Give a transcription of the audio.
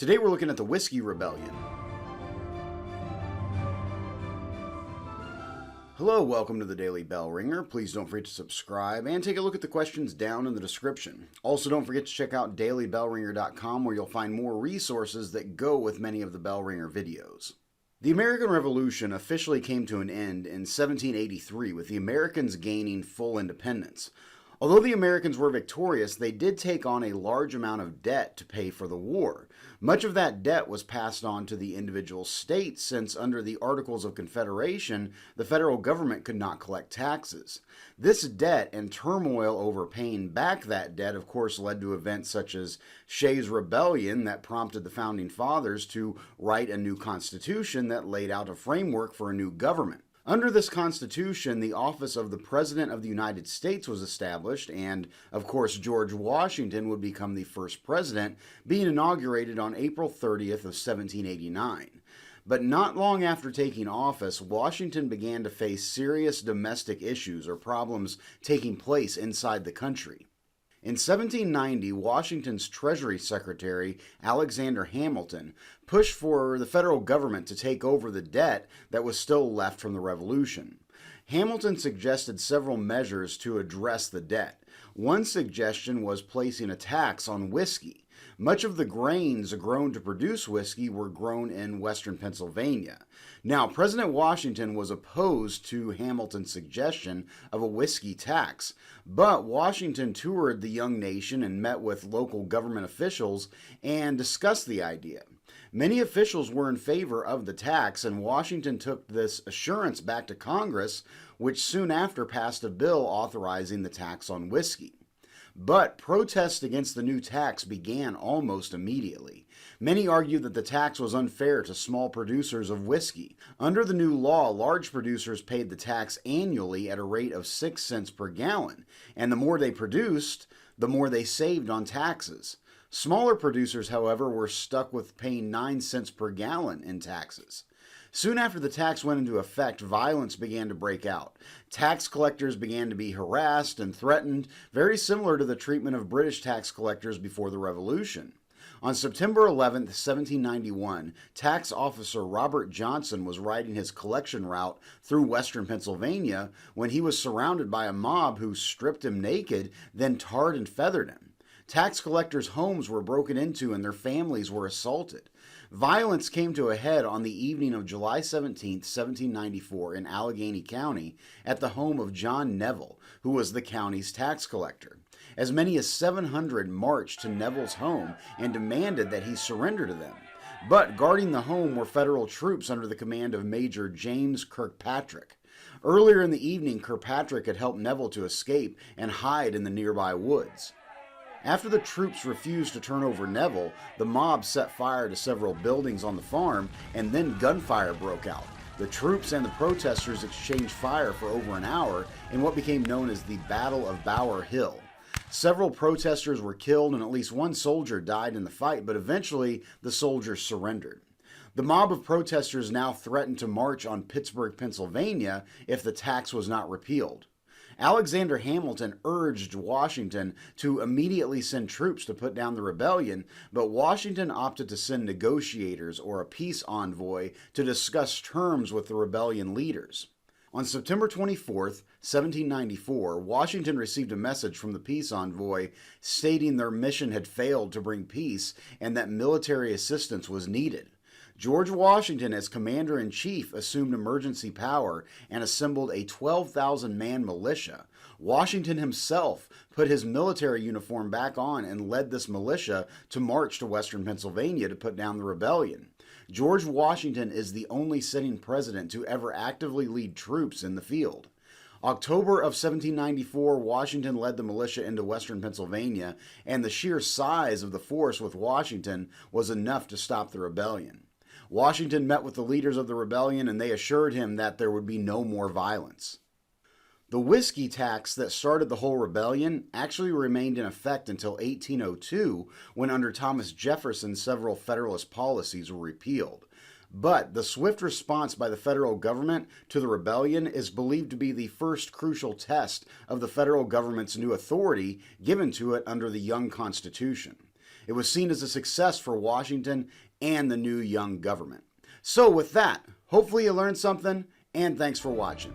Today we're looking at the Whiskey Rebellion. Hello, welcome to the Daily Bellringer. Please don't forget to subscribe and take a look at the questions down in the description. Also, don't forget to check out dailybellringer.com where you'll find more resources that go with many of the Bellringer videos. The American Revolution officially came to an end in 1783 with the Americans gaining full independence. Although the Americans were victorious, they did take on a large amount of debt to pay for the war. Much of that debt was passed on to the individual states since under the Articles of Confederation, the federal government could not collect taxes. This debt and turmoil over paying back that debt, of course, led to events such as Shays' Rebellion that prompted the Founding Fathers to write a new constitution that laid out a framework for a new government. Under this Constitution, the office of the President of the United States was established, and, of course, George Washington would become the first president, being inaugurated on April 30th of 1789. But not long after taking office, Washington began to face serious domestic issues or problems taking place inside the country. In 1790, Washington's Treasury Secretary, Alexander Hamilton, pushed for the federal government to take over the debt that was still left from the Revolution. Hamilton suggested several measures to address the debt. One suggestion was placing a tax on whiskey. Much of the grains grown to produce whiskey were grown in western Pennsylvania. Now, President Washington was opposed to Hamilton's suggestion of a whiskey tax, but Washington toured the young nation and met with local government officials and discussed the idea. Many officials were in favor of the tax, and Washington took this assurance back to Congress, which soon after passed a bill authorizing the tax on whiskey. But protests against the new tax began almost immediately. Many argued that the tax was unfair to small producers of whiskey. Under the new law, large producers paid the tax annually at a rate of 6 cents per gallon, and the more they produced, the more they saved on taxes. Smaller producers, however, were stuck with paying 9 cents per gallon in taxes. Soon after the tax went into effect, violence began to break out. Tax collectors began to be harassed and threatened, very similar to the treatment of British tax collectors before the Revolution. On September 11, 1791, tax officer Robert Johnson was riding his collection route through western Pennsylvania when he was surrounded by a mob who stripped him naked, then tarred and feathered him. Tax collectors' homes were broken into and their families were assaulted. Violence came to a head on the evening of July 17, 1794 in Allegheny County at the home of John Neville, who was the county's tax collector. As many as 700 marched to Neville's home and demanded that he surrender to them. But guarding the home were federal troops under the command of Major James Kirkpatrick. Earlier in the evening, Kirkpatrick had helped Neville to escape and hide in the nearby woods. After the troops refused to turn over Neville, the mob set fire to several buildings on the farm, and then gunfire broke out. The troops and the protesters exchanged fire for over an hour in what became known as the Battle of Bower Hill. Several protesters were killed and at least one soldier died in the fight, but eventually the soldiers surrendered. The mob of protesters now threatened to march on Pittsburgh, Pennsylvania if the tax was not repealed. Alexander Hamilton urged Washington to immediately send troops to put down the rebellion, but Washington opted to send negotiators or a peace envoy to discuss terms with the rebellion leaders. On September 24, 1794, Washington received a message from the peace envoy stating their mission had failed to bring peace and that military assistance was needed. George Washington, as commander-in-chief, assumed emergency power and assembled a 12,000-man militia. Washington himself put his military uniform back on and led this militia to march to western Pennsylvania to put down the rebellion. George Washington is the only sitting president to ever actively lead troops in the field. October of 1794, Washington led the militia into western Pennsylvania, and the sheer size of the force with Washington was enough to stop the rebellion. Washington met with the leaders of the rebellion and they assured him that there would be no more violence. The whiskey tax that started the whole rebellion actually remained in effect until 1802, when under Thomas Jefferson several Federalist policies were repealed. But the swift response by the federal government to the rebellion is believed to be the first crucial test of the federal government's new authority given to it under the young Constitution. It was seen as a success for Washington and the new young government. So with that, hopefully you learned something, and thanks for watching.